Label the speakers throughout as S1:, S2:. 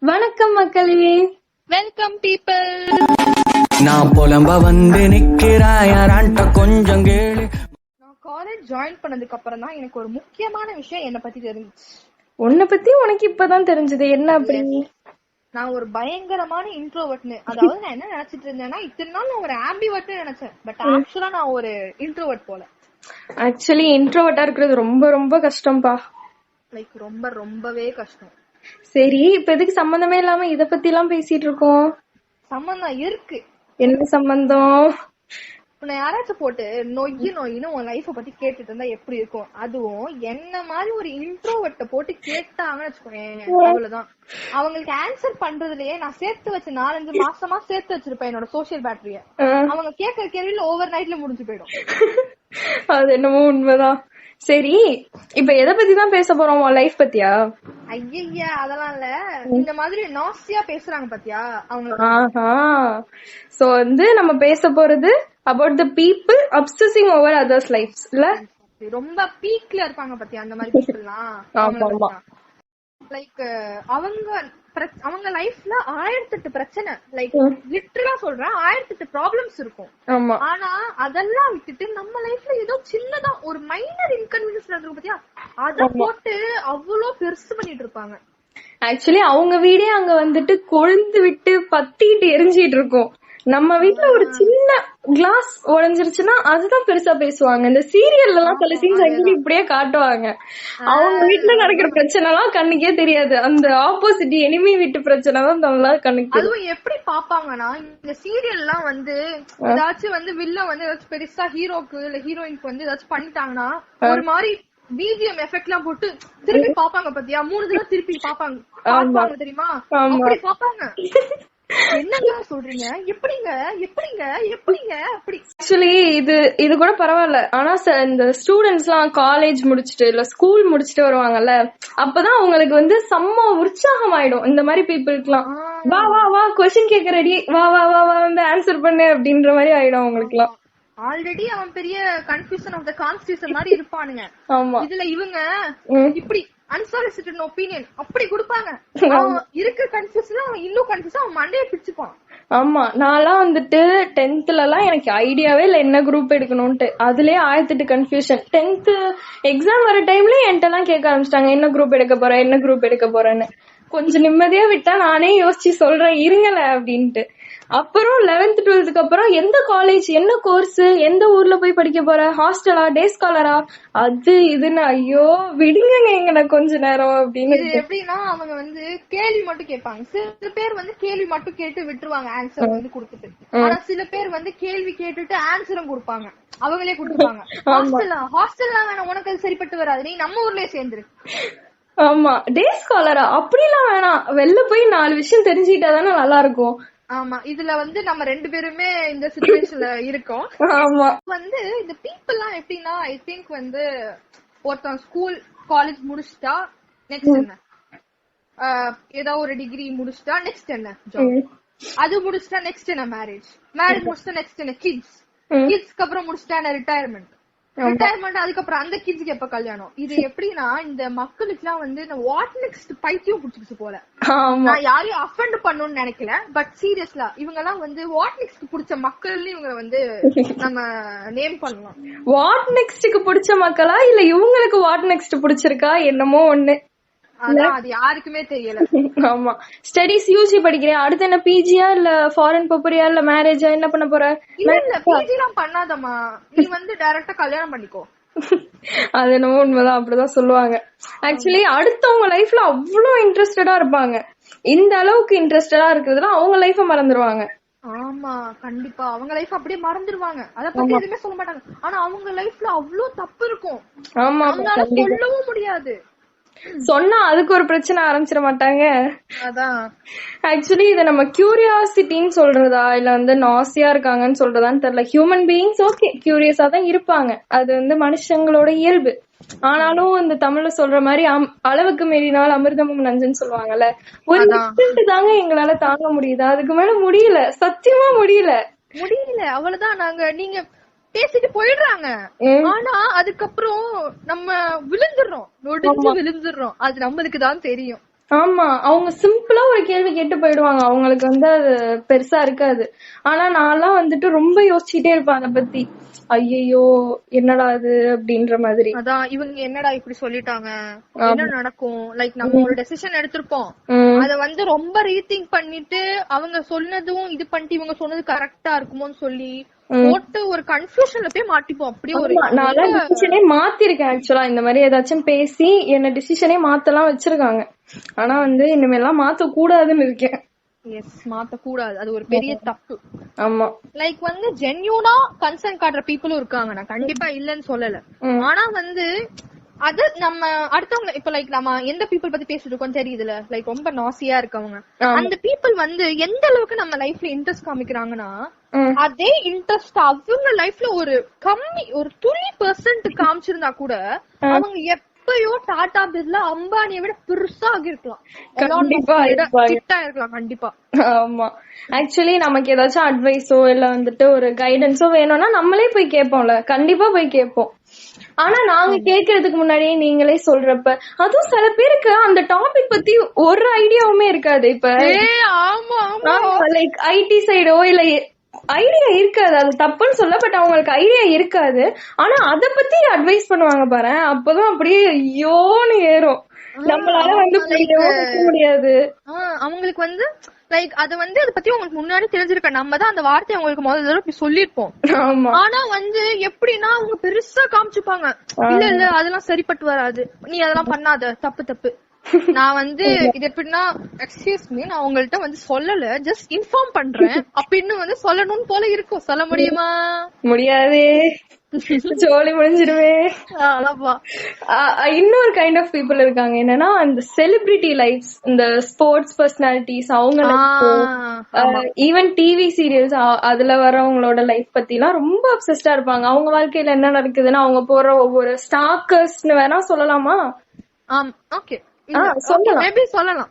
S1: வணக்கம் மக்களே.
S2: Welcome people.
S3: நான் புலம்ப வந்து நிக்கிறாயாரான்ட்ட கொஞ்சம் கேளு.
S2: நான் காலேஜ் ஜாயின் பண்ணதுக்கு அப்புறம் தான் எனக்கு ஒரு முக்கியமான விஷயம் என்ன பத்தி தெரிஞ்சிச்சு.
S1: உன்னை பத்தி உனக்கு இப்பதான் தெரிஞ்சது? என்ன அப்படி?
S2: நான் ஒரு பயங்கரமான இன்ட்ரோவர்ட்னு. அதாவது நான் என்ன நினைச்சிட்டு இருந்தேன்னா, இத்தனை நாள் நான் ஒரு ஆம்பிவர்ட்னு நினைச்சேன். பட் ஆக்சுவலா நான் ஒரு இன்ட்ரோவர்ட் போல.
S1: ஆக்சுவலி இன்ட்ரோவர்ட்டா இருக்கிறது ரொம்ப ரொம்ப கஷ்டம்பா.
S2: லைக் ரொம்பவே கஷ்டம்.
S1: சரி, இப்ப எதுக்கு சம்பந்தமே இல்லாம இத பத்தி எல்லாம் பேசிட்டு இருக்கோம்?
S2: சம்பந்தம் இருக்கு.
S1: என்ன சம்பந்தம்?
S2: உன்னை யாராச்சும் போட்டு நொய்யின்னு உன் லைஃப பத்தி கேட்டுட்டு இருந்தா எப்படி இருக்கும்? அதுவும் என்ன மாதிரி ஒரு இன்ட்ரோவர்ட்ட போட்டு கேட்டாங்கன்னு வச்சுக்கோங்க, அவ்வளவுதான். அவங்களுக்கு ஆன்சர் பண்றதுலயே நான் சேர்த்து வச்ச 4-5 மாசமா சேர்த்து வச்சிருப்பேன் என்னோட சோசியல் பேட்டரிய. அவங்க கேட்கற கேள்வியில ஓவர் நைட்ல முடிஞ்சு போயிடும்.
S1: அது என்னமோ உண்மைதான். சரி, இப்ப எதை பத்தி தான் பேச போறோம்? உன் லைஃப் பத்தியா?
S2: ஐயா அதெல்லாம் இல்ல, இந்த மாதிரி நாசியா பேசுறாங்க பாத்தியா அவங்க.
S1: சோ வந்து நம்ம பேச போறது about the people obsessing over others lives இல்ல?
S2: ரொம்ப பீக்ல இருப்பாங்க பாத்தியா அந்த மாதிரி பீப்புள்லாம். லைக் அவங்க லைஃப்ல 1008 பிரச்சனை, லைக் லிட்டரலா சொல்றேன் 1008 ப்ராப்ளம்ஸ் இருக்கும். ஆனா அதெல்லாம் விட்டுட்டு நம்ம லைஃப்ல ஏதோ சின்னதா ஒரு மைனர் இன்கன்வீனியன்ஸ் நடக்கும் பாத்தியா, அத போட்டு அவ்வளவு பெருசு பண்ணிட்டு இருப்பாங்க.
S1: ஆக்சுவலி அவங்க வீடே அங்க வந்துட்டு கொழுந்து விட்டு பத்திட்டு எரிஞ்சிட்டு இருக்கும். நம்ம வீட்டுல ஒரு சின்ன கிளாஸ் உடைஞ்சிருச்சுன்னா அதுதான் பெருசா பேசுவாங்க. இந்த சீரியல்ல எல்லாம் சில சீன்ஸ் ஆக்சுவலி இப்படியே காட்டுவாங்க. அவங்க வீட்டுல நடக்கிற பிரச்சனை எல்லாம் கண்ணுக்கே தெரியாது. அந்த ஆப்போசிட் எனிமி வீட்டு பிரச்சனை தான் நல்லா கண்ணுக்கு.
S2: அதுவும் எப்படி பாப்பாங்கன்னா, இந்த சீரியல் எல்லாம் வந்து ஏதாச்சும் வந்து வில்ல வந்து ஏதாச்சும் பெருசா ஹீரோக்கு இல்ல ஹீரோயினுக்கு வந்து ஏதாச்சும் பண்ணிட்டாங்கன்னா ஒரு மாதிரி பிஜிஎம் எஃபெக்ட் எல்லாம் போட்டு திருப்பி பாப்பாங்க பாத்தியா, 3 தடவை திருப்பி பாப்பாங்க தெரியுமா, அப்படி பாப்பாங்க. என்னங்க சொல்றீங்க? எப்படிங்க எப்படிங்க எப்படிங்க அப்படி?
S1: ஆக்சுவலி இது கூட பரவாயில்ல. ஆனா இந்த ஸ்டூடெண்ட்ஸ் எல்லாம் காலேஜ் முடிச்சுட்டு இல்ல ஸ்கூல் முடிச்சுட்டு வருவாங்கல்ல, அப்பதான் அவங்களுக்கு வந்து செம்ம உற்சாகம் ஆயிடும். இந்த மாதிரி பீப்புளுக்கு எல்லாம் வா வா வா கொஸ்டின் கேட்க ரெடி, வா வா வா வா வந்து ஆன்சர் பண்ணு அப்படின்ற மாதிரி ஆயிடும் அவங்களுக்கு எல்லாம்.
S2: ஆல்ரெடி அவன் பெரிய கன்ஃபியூஷன் ஆஃப் த கான்ஸ்டிடியூஷன் மாதிரி இருப்பானுங்க. இதுல இவங்க இப்படி அன்சாலிசிட்டட் ஒப்பீனியன் அப்படி கொடுப்பாங்க. இருக்க கன்ஃபியூஷன் அவன் இன்னும் கன்ஃபியூஷன் அவன் மண்டையை பிச்சுப்பான்.
S1: ஆமா, நான்லாம் வந்துட்டு 10th எல்லாம் எனக்கு ஐடியாவே இல்ல என்ன குரூப் எடுக்கணும்ட்டு. அதுலயே 1008 கன்ஃபியூஷன். 10th எக்ஸாம் வர டைம்ல என்கிட்ட எல்லாம் கேட்க ஆரம்பிச்சிட்டாங்க, என்ன குரூப் எடுக்க போற என்ன குரூப் எடுக்க போறேன்னு. கொஞ்சம் நிம்மதியா விட்டா நானே யோசிச்சு சொல்றேன் இருங்கல அப்படின்ட்டு. அப்புறம் 11th 12th அப்புறம் எந்த காலேஜ் என்ன கோர்ஸ் எந்த ஊர்ல போய் படிக்க போற, ஹாஸ்டலா டே ஸ்காலரா அது இதுன்னு, ஐயோ விடுங்க எங்களை கொஞ்ச நேரம் அப்படின்னு.
S2: எப்படின்னா அவங்க வந்து கேள்வி மட்டும் கேட்பாங்க. சில பேர் வந்து கேள்வி மட்டும் கேட்டு விட்டுருவாங்க ஆன்சர் வந்து கொடுத்துட்டு. ஆனா சில பேர் வந்து கேள்வி கேட்டுட்டு ஆன்சரும் கொடுப்பாங்க, அவங்களே கொடுத்துருவாங்க. ஹாஸ்டல்லா வேணாம், உனக்கு அது சரிப்பட்டு வராது, நீ நம்ம ஊர்லயே சேர்ந்துரு.
S1: ஆமா, டே ஸ்காலரா அப்படிலாம் வேணாம், வெளில போய் 4 விஷயம் தெரிஞ்சுக்கிட்டாதானே நல்லா இருக்கும்.
S2: ஆமா, இதுல வந்து நம்ம 2 பேருமே இந்த சிச்சுவேஷன்ல இருக்கோம்.
S1: ஆமா,
S2: வந்து இந்த பீப்புள் எல்லாம் எப்படின்னா, ஐ திங்க் வந்து ஒருத்தன் ஸ்கூல் காலேஜ் முடிச்சுட்டா நெக்ஸ்ட் என்ன, ஏதாவது ஒரு டிகிரி முடிச்சுட்டா நெக்ஸ்ட் என்ன ஜாப், அது முடிச்சுட்டா நெக்ஸ்ட் என்ன மேரேஜ் முடிச்சுட்டா நெக்ஸ்ட் என்ன கிட்ஸ்க்கு அப்புறம் முடிச்சுட்டா என்ன ரிட்டையர்மெண்ட், அதுக்கப்புறம் அந்த கிட்ஸ்க்கு எப்ப கல்யாணம். இது எப்படின்னா இந்த மக்களுக்கு எல்லாம் வந்து வாட் நெக்ஸ்ட் பைத்தியம் புடிச்சிருச்சு போல. நான் யாரையும் அஃபெண்ட் பண்ணணும்னு நினைக்கல, பட் சீரியஸ்லா இவங்க எல்லாம் வந்து வாட் நெக்ஸ்ட் புடிச்ச மக்கள்னு இவங்க வந்து நம்ம நேம் பண்ணலாம்.
S1: வாட் நெக்ஸ்ட்க்கு புடிச்ச மக்களா இல்ல இவங்களுக்கு வாட் நெக்ஸ்ட் புடிச்சிருக்கா என்னமோ ஒண்ணு,
S2: அது யாருக்குமே தெரியல.
S1: ஆமா, ஸ்டடிஸ் யூஜி படிக்கிறேன், அடுத்து என்ன பிஜியா இல்ல ஃபாரின் போறியா இல்ல மேரேஜா என்ன பண்ண போற?
S2: இல்ல பிஜி எல்லாம் பண்ணாதமா, நீ வந்து டைரக்டா கல்யாணம் பண்ணிக்கோ.
S1: அது என்னமோ உண்மைதான், அப்படிதான் சொல்லுவாங்க. ஆக்சுவலி அடுத்தவங்க லைஃப்ல அவ்வளவு இன்ட்ரெஸ்டடா இருப்பாங்க. இந்த அளவுக்கு இன்ட்ரெஸ்டடா இருக்கிறதுல அவங்க லைஃப மறந்துருவாங்க.
S2: ஆமா கண்டிப்பா, அவங்க லைஃப் அப்படியே மறந்துருவாங்க, அத பத்தி எதுவுமே சொல்ல மாட்டாங்க. ஆனா அவங்க லைஃப்ல அவ்வளவு தப்பு இருக்கும், சொல்லவும் முடியாது.
S1: சொன்னா அதுக்கு ஒரு பிரச்சனை ஆரம்பிச்சிட மாட்டாங்க.
S2: அதான்
S1: ஆக்சுவலி இத நம்ம கியூரியாசிட்டின்னு சொல்றதா இல்ல வந்து நாசியா இருக்காங்கன்னு சொல்றதான்னு தெரியல. ஹியூமன் பீயிங்ஸ் ஓகே கியூரியஸா தான் இருப்பாங்க, அது வந்து மனுஷங்களோட இயல்பு. ஆனாலும் இந்த தமிழ்ல சொல்ற மாதிரி அளவுக்கு மீறினால் அமிர்தமும் நஞ்சுன்னு சொல்லுவாங்கல்ல, ஒரு இன்ஸ்டன்ட் தாங்க எங்களால தாங்க முடியுது, அதுக்கு மேல முடியல, சத்தியமா முடியல.
S2: அவ்வளவுதான். நீங்க பேசிட்டு போயிடுறாங்க, ஆனா அதுக்கப்புறம் நம்ம விழுந்துடுறோம், நொடிஞ்சு விழுந்துடுறோம், அது நம்மளுக்கு தான் தெரியும்.
S1: ஆமா, அவங்க சிம்பிளா ஒரு கேள்வி கேட்டு போயிடுவாங்க, அவங்களுக்கு வந்து அது பெருசா இருக்காது. ஆனா நான்லாம் வந்துட்டு ரொம்ப யோசிச்சுட்டே இருப்பேன் அத பத்தி. ஐயோ என்னடா அது அப்படின்ற மாதிரி.
S2: அதான் இவங்க என்னடா இப்படி சொல்லிட்டாங்க, என்ன நடக்கும், லைக் நம்ம ஒரு டெசிஷன் எடுத்திருப்போம், அத வந்து ரொம்ப ரீதிங்க் பண்ணிட்டு அவங்க சொன்னதும் இது பண்ணிட்டு இவங்க சொன்னது கரெக்டா இருக்குமோன்னு சொல்லி போட்டு ஒரு கன்ஃபியூஷன்ல போய் மாட்டிப்போம். அப்படியே ஒரு
S1: நான் டிசிஷனே மாத்திருக்கேன் ஆக்சுவலா. இந்த மாதிரி ஏதாச்சும் பேசி என்ன டிசிஷனே மாத்தலாம் வச்சிருக்காங்க. ஆனா வந்து இனிமேலாம் மாத்த கூடாதுன்னு இருக்கேன்.
S2: எஸ், மாத்த கூடாது, அது ஒரு பெரிய தப்பு.
S1: ஆமா,
S2: லைக் வந்து ஜென்யூனா கன்சர்ன் காட்டுற பீப்புளும் இருக்காங்க, நான் கண்டிப்பா இல்லன்னு சொல்லல. ஆனா வந்து அது நம்ம அடுத்தவங்க இப்ப லைக் நம்ம எந்த பீப்புள் பத்தி பேசிட்டு இருக்கோம் தெரியுதுல, லைக் ரொம்ப நாசியா இருக்கவங்க, அந்த பீப்புள் வந்து எந்த அளவுக்கு நம்ம லைஃப்ல இன்ட்ரெஸ்ட் காமிக்கிறாங்கன்னா அதே இன்ட்ரெஸ்ட் அவங்க லைஃப்ல ஒரு கம்மி ஒரு 3% காமிச்சிருந்தா கூட அவங்க எப்பயோ டாடா பிர்லா அம்பானியை விட பெருசா ஆகிருக்கலாம், இருக்கலாம் கண்டிப்பா.
S1: ஆமா, ஆக்சுவலி நமக்கு ஏதாச்சும் அட்வைஸோ இல்ல வந்துட்டு ஒரு கைடன்ஸோ வேணும்னா நம்மளே போய் கேட்போம்ல, கண்டிப்பா போய் கேட்போம். ஆனா நாங்க கேக்குறதுக்கு முன்னாடியே நீங்களே சொல்றப்ப அதுவும் சில பேருக்கு அந்த டாபிக் பத்தி ஒரு ஐடியாவுமே இருக்காது. இப்ப லைக் ஐடி சைடோ இல்ல ஐடியா இருக்காது, அது தப்புன்னு சொல்ல, பட் அவங்களுக்கு ஐடியா இருக்காது. ஆனா அத பத்தி அட்வைஸ் பண்ணுவாங்க பாரு, அப்பதான் அப்படியே ஐயோன்னு ஏறும். நம்மளால வந்து முடியாது.
S2: அவங்களுக்கு வந்து லைக் அது வந்து அத பத்தி உங்களுக்கு முன்னாடி தெரிஞ்சிருக்க, நம்ம தான் அந்த வார்த்தையை அவங்களுக்கு முதல்ல தடவை சொல்லிருப்போம். ஆனா வந்து எப்படின்னா அவங்க பெருசா காமிச்சுப்பாங்க, இல்ல இல்ல அதெல்லாம் சரிப்பட்டு வராது, நீ அதெல்லாம் பண்ணாத, தப்பு தப்பு. நான் வந்து இது எப்படின்னா எக்ஸ்கியூஸ் மீ, நான் உங்கள்ட்ட வந்து சொல்லல, ஜஸ்ட் இன்ஃபார்ம் பண்றேன் அப்படின்னு வந்து சொல்லணும்னு போல இருக்கும். சொல்ல முடியுமா?
S1: முடியாது, ஜோலி முடிஞ்சிருவே. இன்னொரு கைண்ட் ஆஃப் பீப்புள் இருக்காங்க, என்னன்னா இந்த செலிபிரிட்டி லைஃப்ஸ், இந்த ஸ்போர்ட்ஸ் பர்சனாலிட்டிஸ், அவங்க ஈவன் டிவி சீரியல்ஸ் அதுல வரவங்களோட லைஃப் பத்தி எல்லாம் ரொம்ப அப்சஸ்டா இருப்பாங்க. அவங்க வாழ்க்கையில என்ன நடக்குதுன்னு அவங்க போற ஒவ்வொரு ஸ்டாக்கர்ஸ்னு வேணா சொல்லலாமா?
S2: சொல்லலாம்.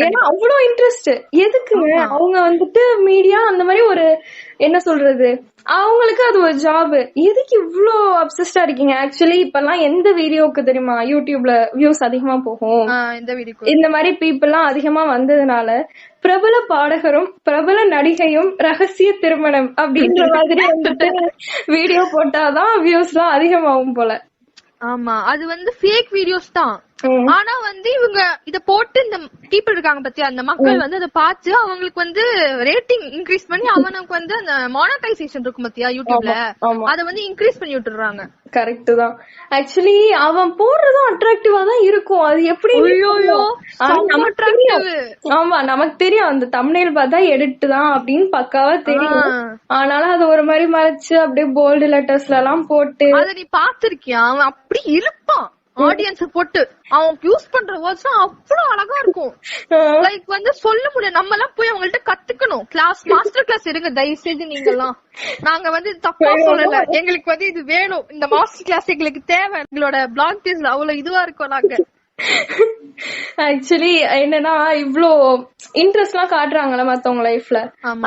S1: ஏன்னா அவ்வளவு இன்ட்ரெஸ்ட் எதுக்குங்க? அவங்க வந்துட்டு மீடியா அந்த மாதிரி ஒரு என்ன சொல்றது, அவங்களுக்கு அது ஒரு ஜாப். எதுக்கு இவ்ளோ அப்சஸ்டா இருக்கீங்க? ஆக்சுவலி இப்பெல்லாம் எந்த வீடியோக்கு தெரியுமா யூடியூப்ல வியூஸ் அதிகமா போகும்? இந்த மாதிரி பீப்புள் எல்லாம் அதிகமா வந்ததுனால பிரபல பாடகரும் பிரபல நடிகையும் ரகசிய திருமணம் அப்படின்ற மாதிரி வந்துட்டு வீடியோ போட்டாதான் வியூஸ் எல்லாம் அதிகமாகும் போல.
S2: ஆமா, அது வந்து ஃபேக் வீடியோஸ் தான். ஆனா வந்து இவங்க இத போட்டு இந்த பீப்புள் இருக்காங்க பத்தியா, அந்த மக்கள் வந்து அதை பார்த்து அவங்களுக்கு வந்து ரேட்டிங் இன்க்ரீஸ் பண்ணி அவனுக்கு வந்து அந்த மானடைசேஷன் இருக்கும் பத்தியா யூடியூப்ல, அத வந்து இன்க்ரீஸ் பண்ணி விட்டுறாங்க.
S1: கரெக்ட் தான். ஆக்சுவலி அவன் போடுறதும் அட்ராக்டிவா தான் இருக்கும். அது எப்படி? ஆமா, நமக்கு தெரியும் அந்த தம்ப்நெயில் பார்த்தா எடிட் தான் அப்படின்னு பக்காவா தெரியும். ஆனாலும் அது ஒரு மாதிரி மறைச்சு அப்படியே போல்டு லெட்டர்ஸ்ல எல்லாம் போட்டு
S2: அத நீ பாத்திருக்கியா? அவன் அப்படி இருப்பான், ஆடியன்ஸ் போட்டு அவன் யூஸ் பண்ற வேர்ட்ஸ் அவ்வளவு அழகா இருக்கும். லைக் வந்து சொல்ல முடியும், நம்ம எல்லாம் போய் அவங்கள்ட்ட கத்துக்கணும். கிளாஸ் மாஸ்டர் கிளாஸ் எடுங்க தயவு செய்து. நீங்க எல்லாம் நாங்க வந்து தப்பா சொல்லல, எங்களுக்கு வந்து இது வேணும், இந்த மாஸ்டர் கிளாஸ் எங்களுக்கு தேவை. எங்களோட பிளாக் பேஜ்ல அவ்வளவு இதுவா இருக்கும். நாங்க
S1: ஆக்சுவலி என்னன்னா இவ்ளோ இன்ட்ரெஸ்ட் எல்லாம் காட்டுறாங்கல்ல மத்தவங்க லைஃப்ல,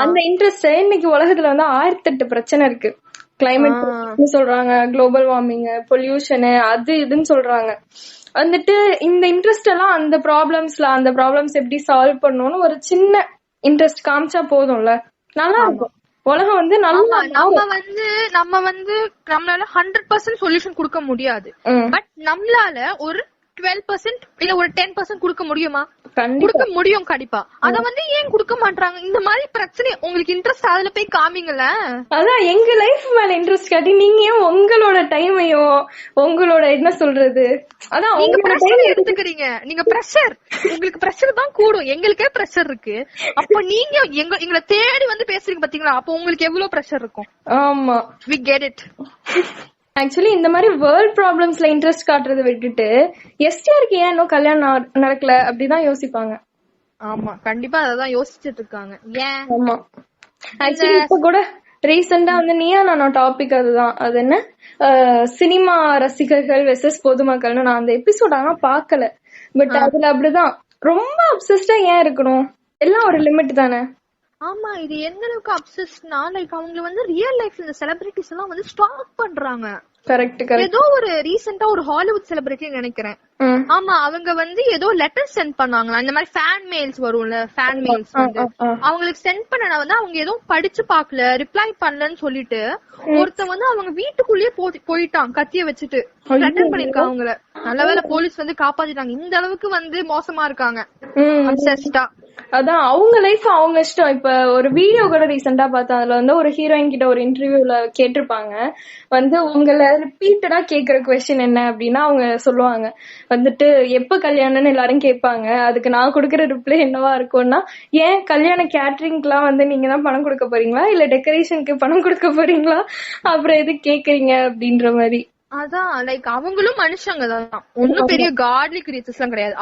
S1: அந்த இன்ட்ரெஸ்ட் இன்னைக்கு உலகத்துல வந்து 1008 பிரச்சனை இருக்கு. கிளைமேட் சொல்றாங்க, குளோபல் வார்மிங், பொல்யூஷன், அது இதுன்னு சொல்றாங்க. வந்துட்டு இந்த இன்ட்ரெஸ்ட் எல்லாம் அந்த ப்ராப்ளம்ஸ் எப்படி சால்வ் பண்ணணும்னு ஒரு சின்ன இன்ட்ரெஸ்ட் காமிச்சா போதும்ல, நல்லா இருக்கும். உலகம் வந்து நல்லா
S2: நம்ம வந்து நம்மளால 100% சொல்யூஷன் கொடுக்க முடியாது, பட் நம்மளால ஒரு 12% இல்ல ஒரு 10% கொடுக்க முடியுமா? கொடுக்க முடியும் கண்டிப்பா. அத வந்து ஏன் கொடுக்க மாட்டாங்க? இந்த மாதிரி பிரச்சனை உங்களுக்கு இன்ட்ரெஸ்ட் அதுல போய் காமிங்கல.
S1: அதான் எங்க லைஃப் மேல இன்ட்ரெஸ்ட் காட்டி நீங்க ஏன் உங்களோட டைமையும் உங்களோட என்ன சொல்றது, அதான்
S2: நீங்க பிரஷர் எடுத்துக்கிறீங்க. நீங்க பிரஷர், உங்களுக்கு பிரஷர் தான் கூடும், எங்களுக்கே பிரஷர் இருக்கு. அப்ப நீங்க எங்களை தேடி வந்து பேசுறீங்க பாத்தீங்களா, அப்ப உங்களுக்கு எவ்வளவு பிரஷர் இருக்கும்.
S1: ஆமா,
S2: we get it.
S1: ஆக்சுவலி இந்த மாதிரி வேர்ல்ட் ப்ராப்ளம்ஸ்ல இன்ட்ரெஸ்ட் காட்டுறதை விட்டுட்டு எஸ்டிஆருக்கு ஏன் இன்னும் கல்யாணம் நடக்கல அப்படிதான் யோசிப்பாங்க.
S2: ஆமா, கண்டிப்பா அதான் யோசிச்சுட்டு இருக்காங்க. ஏன்?
S1: ஆமா, ஆக்சுவலி இப்ப கூட ரீசெண்டா வந்து நீயா நானா டாபிக் அதுதான், அது என்ன சினிமா ரசிகர்கள் வெர்சஸ் பொதுமக்கள்னு. நான் அந்த எபிசோட் ஆனா பாக்கல, பட் அதுல அப்படிதான் ரொம்ப அப்சஸ்டா ஏன் இருக்கணும், எல்லாம் ஒரு லிமிட் தானே.
S2: ஆமா, இது எந்த அளவுக்கு அப்சஸ்ட்னா லைக் அவங்க வந்து ரியல் லைஃப்ல இந்த செலிபிரிட்டிஸ் எல்லாம் வந்து ஸ்டாக் பண்றாங்க.
S1: கரெக்ட்.
S2: ஏதோ ஒரு ரீசெண்டா ஒரு ஹாலிவுட் செலிபிரிட்டி நினைக்கிறேன், ஆமா அவங்க வந்து ஏதோ லெட்டர் சென்ட் பண்ணுவாங்களா, இந்த மாதிரி ஃபேன் மெயில்ஸ் வரும்ல, ஃபேன் மெயில்ஸ் வந்து அவங்களுக்கு சென்ட் பண்ண வந்து அவங்க எதுவும் படிச்சு பாக்கல, ரிப்ளை பண்ணலன்னு சொல்லிட்டு ஒருத்தன் வந்து அவங்க வீட்டுக்குள்ளேயே போயிட்டான் கத்திய வச்சுட்டு ரிட்டர்ன் பண்ணிருக்காங்க அவங்கள. நல்லவேளை போலீஸ் வந்து காப்பாத்திட்டாங்க. இந்த அளவுக்கு வந்து மோசமா இருக்காங்க.
S1: அதான் அவங்க லைஃப் அவங்க இஷ்டம். இப்ப ஒரு வீடியோ கூட ரீசெண்டா பார்த்தேன். அதுல வந்து ஒரு ஹீரோயின் கிட்ட ஒரு இன்டர்வியூல கேட்டிருப்பாங்க வந்து உங்களை ரிப்பீட்டடா கேக்குற கொஸ்டின் என்ன அப்படின்னா அவங்க சொல்லுவாங்க வந்துட்டு எப்ப கல்யாணம்னு எல்லாரும் கேட்பாங்க. அதுக்கு நான் கொடுக்கற ரிப்ளை என்னவா இருக்கும்னா, ஏன் கல்யாண கேட்டரிங்க்கு எல்லாம் வந்து நீங்க தான் பணம் கொடுக்க போறீங்களா இல்ல டெக்கரேஷனுக்கு பணம் கொடுக்க போறீங்களா, அப்புறம் எது கேக்குறீங்க அப்படின்ற மாதிரி.
S2: அதான் லைக் அவங்களும் மனுஷங்க தான், ஒன்னும் பெரிய காட்லி கிரியேச்சர்ஸ் எல்லாம் கிடையாது.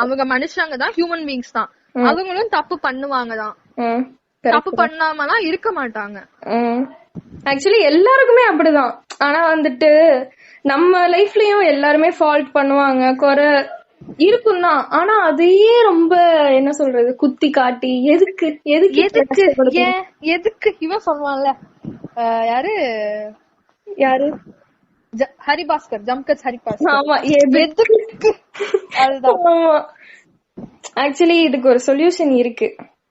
S2: அவங்க மனுஷங்க தான், ஹியூமன் பீயிங்ஸ் தான். அவங்களும் தப்பு பண்ணுவாங்க தான், தப்பு பண்ணாமலாம் இருக்க மாட்டாங்க.
S1: ஆக்சுவலி எல்லாருக்குமே அப்படிதான். ஆனா வந்துட்டு நம்ம லைஃப்லயும் எல்லாருமே ஃபால்ட் பண்ணுவாங்க, குறை இருக்கும் தான். ஆனா அதையே ரொம்ப என்ன சொல்றது குத்தி காட்டி எதுக்கு எதுக்கு
S2: எதுக்கு எதுக்கு இவன் சொல்லுவான்ல, யாரு யாரு ஹரிபாஸ்கர், ஜம்கச் ஹரிபாஸ்கர்.
S1: ஆமா எதுக்கு அதுதான். ஆக்சுவலி இதுக்கு ஒரு சொல்யூஷன் இருக்கு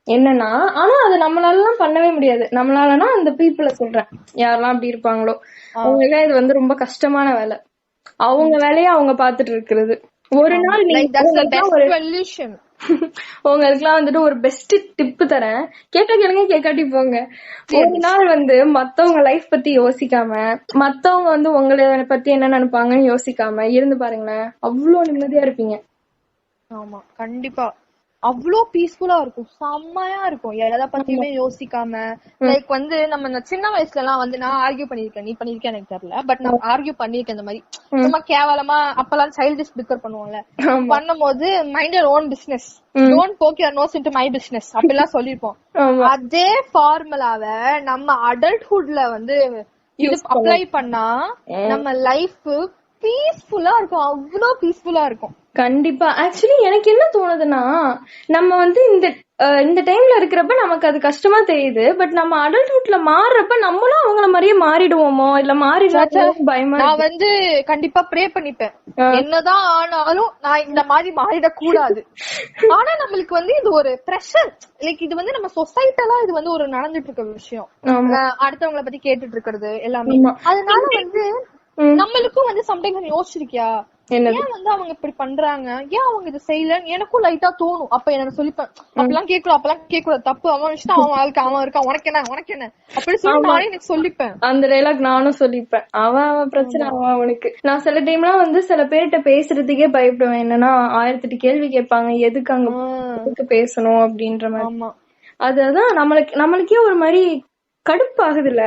S1: என்னன்னா, ஆனா அது நம்மளால பண்ணவே முடியாது. நம்மளாலனா அந்த பீப்புள சொல்றேன், யாரெல்லாம் அப்படி இருப்பாங்களோ அவங்களுக்கு இது வந்து ரொம்ப கஷ்டமான வேலை. அவங்க வேலையை அவங்க பாத்துட்டு இருக்கிறது. ஒரு நாள் உங்களுக்குலாம் வந்துட்டு ஒரு பெஸ்ட் டிப் தரேன், கேட்டா கேளுங்க கேட்காட்டி போங்க. ஒரு நாள் வந்து மத்தவங்க லைஃப் பத்தி யோசிக்காம, மத்தவங்க வந்து உங்களை பத்தி என்ன நினைப்பாங்கன்னு யோசிக்காம இருந்து பாருங்களேன், அவ்வளவு நிம்மதியா இருப்பீங்க.
S2: ஆமா கண்டிப்பா அவ்வளோ பீஸ்ஃபுல்லா இருக்கும், செம்மையா இருக்கும். எதை பத்தியுமே யோசிக்காம. லைக் வந்து நம்ம சின்ன வயசுல எல்லாம் வந்து நான் ஆர்கியூ பண்ணிருக்கேன், நீ பண்ணிருக்கேன் எனக்கு தெரியல, பட் நான் ஆர்கியூ பண்ணிருக்கேன். இந்த மாதிரி சும்மா கேவலமா அப்பெல்லாம் சைல்டிஷ் பிக்கர் பண்ணுவோம்ல, பண்ணும் போது mind your own business, don't poke your nose into my business அப்படிலாம் சொல்லிருப்போம். அதே ஃபார்முலாவை நம்ம அடல்ட்ஹுட்ல வந்து இது அப்ளை பண்ணா நம்ம லைஃப் பீஸ்ஃபுல்லா இருக்கும், அவ்வளோ பீஸ்ஃபுல்லா இருக்கும்.
S1: கண்டிப்பா. ஆக்சுவலி எனக்கு என்ன தோணுதுன்னா, நம்ம வந்து இந்த டைம்ல இருக்கிறப்ப நமக்கு அது கஷ்டமா தெரியுது, பட் நம்ம அடல்ட்ஹுட்ல மாறுறப்ப நம்மளும் அவங்கள மாதிரியே மாறிடுவோமோ இல்ல மாறிடுவோம் பயமா.
S2: நான் வந்து கண்டிப்பா ப்ரே பண்ணிப்பேன், என்னதான் ஆனாலும் நான் இந்த மாதிரி மாறிடக்கூடாது. ஆனா நம்மளுக்கு வந்து இது ஒரு பிரஷர், லைக் இது வந்து நம்ம சொசைட்டலா இது வந்து ஒரு நடந்துட்டு இருக்க விஷயம், அடுத்தவங்களை பத்தி கேட்டுட்டு இருக்கிறது எல்லாமே. அதனால வந்து நம்மளுக்கும் வந்து சம்டைம்ஸ் யோசிச்சிருக்கியா ஏன் வந்து அவங்க இப்படி பண்றாங்க, ஏன் அவங்க இது செய்யலன்னு எனக்கும் லைட்டா தோணும். அப்ப எனக்கு சொல்லிப்பேன், அப்பெல்லாம் கேட்கலாம், அப்பெல்லாம் கேட்கக்கூடாது, தப்பு அவன் விஷயம் அவன் வாழ்க்கை அவன் இருக்கான், உனக்கு என்ன அப்படி சொல்லி நானே எனக்கு சொல்லிப்பேன். அந்த
S1: டைலாக் நானும் சொல்லிப்பேன், அவன் பிரச்சனை அவனுக்கு. நான் சில டைம்லாம் வந்து சில பேர்கிட்ட பேசுறதுக்கே பயப்படுவேன். என்னன்னா 1008 கேள்வி கேட்பாங்க, எதுக்கு அங்க பேசணும் அப்படின்ற மாதிரி. அதுதான் நம்மளுக்கே ஒரு மாதிரி கடுப்பாகுதுல்ல.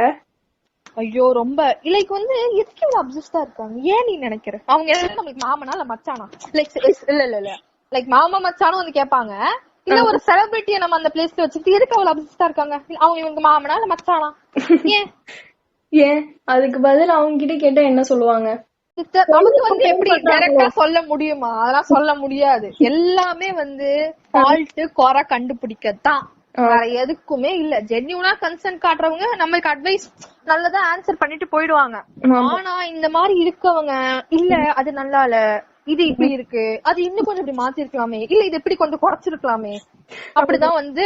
S2: ஐயோ ரொம்ப லைக் வந்து எதுக்கு இவ்வளவு அப்சஸ்டா இருக்காங்க, ஏன் நீ நினைக்கிற அவங்க நம்மளுக்கு மாமனா இல்ல மச்சானா, லைக் இல்ல லைக் மாமா மச்சானும் வந்து கேட்பாங்க. இல்ல ஒரு செலிபிரிட்டியை நம்ம அந்த பிளேஸ்ல வச்சுட்டு எதுக்கு அவ்வளவு அப்சஸ்டா இருக்காங்க, அவங்க இவங்க மாமனா இல்ல மச்சானா,
S1: ஏன் அதுக்கு பதில் அவங்க கிட்ட கேட்டா என்ன சொல்லுவாங்க?
S2: நமக்கு வந்து எப்படி டைரக்டா சொல்ல முடியுமா, அதெல்லாம் சொல்ல முடியாது. எல்லாமே வந்து ஃபால்ட் குறை கண்டுபிடிக்கத்தான், வேற எதுக்குமே இல்ல. ஜென்யூனா கன்சர்ன் காட்டுறவங்க நம்மளுக்கு அட்வைஸ் நல்லதா ஆன்சர் பண்ணிட்டு போயிடுவாங்க. ஆனா இந்த மாதிரி இருக்கவங்க இல்ல அது நல்லா இல்ல, இது இப்படி இருக்கு, அது இன்னும் கொஞ்சம் இப்படி மாத்தி இருக்கலாமே, இல்ல இது இப்படி கொஞ்சம் குறைச்சிருக்கலாமே, அப்படிதான் வந்து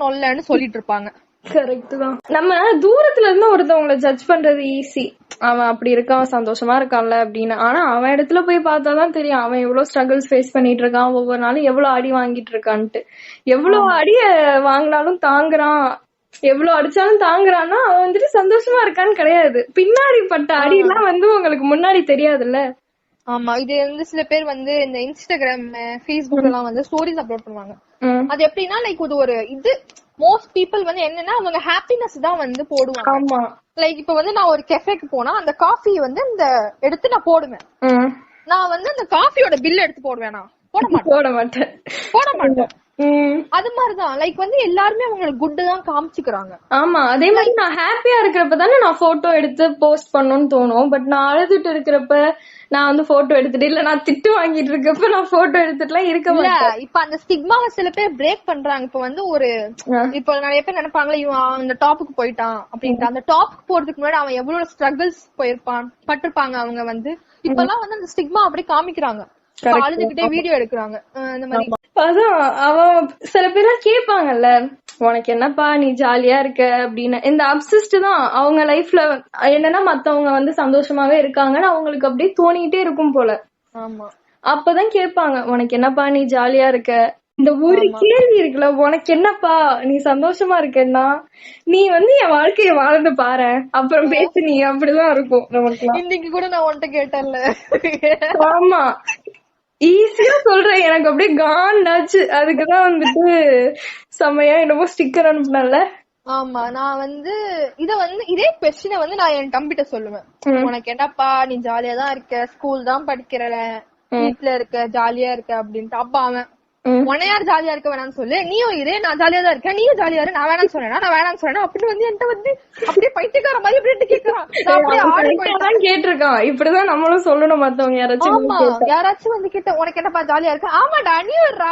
S2: நொல்லன்னு சொல்லிட்டு இருப்பாங்க.
S1: கரெக்ட் தான். நம்ம தூரத்துல இருந்து ஒருத்தவங்களை ஜட்ஜ் பண்றது ஈஸி, அவன் அப்படி இருக்கான் சந்தோஷமா இருக்கான்ல அப்படின்னு. ஆனா அவன் இடத்துல போய் பார்த்தாதான் தெரியும் அவன் எவ்வளவு ஸ்ட்ரகிள்ஸ் ஃபேஸ் பண்ணிட்டு இருக்கான், ஒவ்வொரு நாளும் எவ்வளவு அடி வாங்கிட்டு இருக்கான்ட்டு. எவ்வளவு அடிய வாங்கினாலும் தாங்குறான், எவ்வளவு அடிச்சாலும் தாங்குறான்னா அவன் வந்துட்டு சந்தோஷமா இருக்கான்னு கிடையாது. பின்னாடி பட்ட அடி எல்லாம் வந்து உங்களுக்கு முன்னாடி தெரியாதுல்ல.
S2: ஆமா இது வந்து சில பேர் வந்து இந்த இன்ஸ்டாகிராம் ஃபேஸ்புக் எல்லாம் வந்து ஸ்டோரிஸ் அப்லோட் பண்ணுவாங்க. அது எப்படின்னா லைக் ஒரு இது மோஸ்ட் பீப்புள் வந்து என்னன்னா அவங்க ஹாப்பினஸ் தான் வந்து போடுவாங்க. லைக் இப்ப வந்து நான் ஒரு கெஃபேக்கு போனா அந்த காஃபி வந்து இந்த எடுத்து நான் போடுவேன், நான் வந்து அந்த காஃபியோட பில் எடுத்து போடுவேன், நான் போட மாட்டேன். அது மாதிரிதான் லைக் வந்து எல்லாருமே அவங்களுக்கு குட் தான் காமிச்சுக்கிறாங்க.
S1: ஆமா அதே மாதிரி நான் ஹாப்பியா இருக்கிறப்ப தானே நான் போட்டோ எடுத்து போஸ்ட் பண்ணணும்னு தோணும். பட் நான் அழுதுட்டு இருக்கிறப்ப நான் வந்து போட்டோ எடுத்துட்டு, இல்ல நான் திட்டு வாங்கிட்டு இருக்கப்ப நான் போட்டோ எடுத்துட்டுலாம் இருக்க மாட்டேன்.
S2: இப்ப அந்த ஸ்டிக்மாவை சில பேர் பிரேக் பண்றாங்க. இப்ப வந்து ஒரு இப்ப நிறைய பேர் நினைப்பாங்களா இவன் அந்த டாப்புக்கு போயிட்டான் அப்படின்ட்டு. அந்த டாப்புக்கு போறதுக்கு முன்னாடி அவன் எவ்வளவு ஸ்ட்ரகிள்ஸ் பட்டிருப்பாங்க அவங்க வந்து இப்பெல்லாம் வந்து அந்த ஸ்டிக்மா அப்படி காமிக்கிறாங்க. அழுதுகிட்டே வீடியோ எடுக்கிறாங்க இந்த மாதிரி.
S1: அதான் அவன் சில பேர்லாம் கேட்பாங்கல்ல, உனக்கு என்னப்பா நீ ஜாலியா இருக்க அப்படின்னு. இந்த அப்சிஸ்ட் தான் அவங்க லைஃப்ல என்னன்னா மத்தவங்க வந்து சந்தோஷமாவே இருக்காங்கன்னு அவங்களுக்கு அப்படியே தோணிட்டே இருக்கும் போல.
S2: ஆமா,
S1: அப்பதான் கேட்பாங்க உனக்கு என்னப்பா நீ ஜாலியா இருக்க. இந்த ஒரு கேள்வி இருக்குல்ல, உனக்கு என்னப்பா நீ சந்தோஷமா இருக்கேன்னா நீ வந்து என் வாழ்க்கைய வாழ்ந்து பாரு அப்புறம் பேசு நீ, அப்படிதான் இருக்கும் நமக்கு.
S2: இன்னைக்கு கூட நான் உன்கிட்ட கேட்டேன்ல.
S1: ஆமா, ஈஸியா சொல்றேன், எனக்கு அப்படியே காண்டாச்சு. அதுக்குதான் வந்துட்டு செம்மையா என்னமோ ஸ்டிக்கர் அனுப்புனல.
S2: ஆமா, நான் வந்து இதே கொஸ்டினை வந்து நான் என் தம்பிட்ட சொல்லுவேன். உனக்கு என்னப்பா நீ ஜாலியா தான் இருக்க, ஸ்கூல் தான் படிக்கிற, வீட்டுல இருக்க, ஜாலியா இருக்க அப்படின்ட்டு. அப்பா அவன் உன்னையார் ஜாலியா இருக்க வேணாம்னு சொல்லு, நீயும் இதே நான் ஜாலியா தான் இருக்கேன், நீயும் ஜாலியா இரு, நான் வேணாம்னு சொன்னேன்னா நான் வேணாம்னு சொன்னேன் அப்படின்னு வந்து என்கிட்ட வந்து அப்படியே பைத்தியக்கார மாதிரி அப்படியே கேக்குறான்.
S1: கேட்டிருக்கான், இப்படிதான் நம்மளும் சொல்லணும் மத்தவங்க யாராச்சும்.
S2: ஆமா, யாராச்சும் வந்து கேட்ட உனக்கு என்னப்பா ஜாலியா இருக்கு, ஆமாடா நீ வர்றா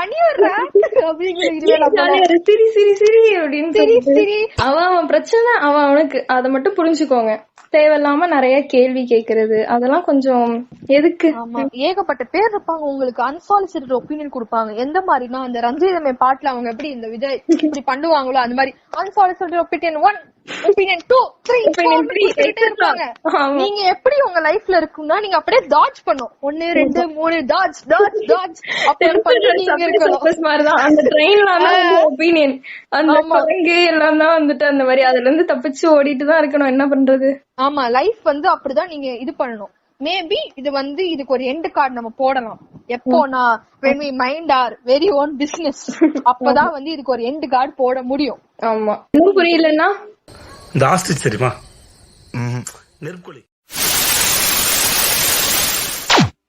S2: அப்படிங்கிற
S1: சிரி சிரி சிரி அப்படின்னு சரி. அவன் பிரச்சனை அவனுக்கு அதை மட்டும் புரிஞ்சுக்கோங்க. தேவையில்லாம நிறைய கேள்வி கேக்குறது அதெல்லாம் கொஞ்சம் எதுக்கு.
S2: ஆமா, ஏகப்பட்ட பேர் இருப்பாங்க உங்களுக்கு அன்சாலிசிட்டட் ஒப்பீனியன் கொடுப்பாங்க. எந்த மாதிரினா அந்த ரஞ்சிதமே பாட்டுல அவங்க எப்படி இந்த விஜய் இப்படி பண்ணுவாங்களோ அந்த மாதிரி அன்சாலிசிட்டட் ஒப்பீனியன் 1, ஒப்பீனியன் 2, 3 இருப்பாங்க. நீங்க எப்படி உங்க லைஃப்ல இருக்கும்னா நீங்க அப்படியே டாட்ஜ் பண்ணும் 1 2 3 டாட்ஜ் டாட்ஜ் டாட்ஜ் அப்படி பண்ணி நீங்க இருக்கணும்.
S1: மாதிரிதான் அந்த ட்ரெயின்ல ஒப்பீனியன் அந்த குரங்கு எல்லாம் தான் வந்துட்டு அந்த மாதிரி அதுல இருந்து தப்பிச்சு ஓடிட்டு தான் இருக்கணும். என்ன பண்றது?
S2: ஆமா, லைஃப் வந்து அப்படிதான் நீங்க இது பண்ணணும். மேபி இது வந்து இதுக்கு ஒரு எண்ட் கார்டு நம்ம போடலாம். எப்போனா when we mind our very own business அப்பதான் வந்து இதுக்கு ஒரு எண்ட் கார்டு போட முடியும்.
S1: ஆமா, இன்னும் புரியலன்னா
S4: இந்த ஆஸ்ட்ரிச் தெரியுமா, நெற்கொலி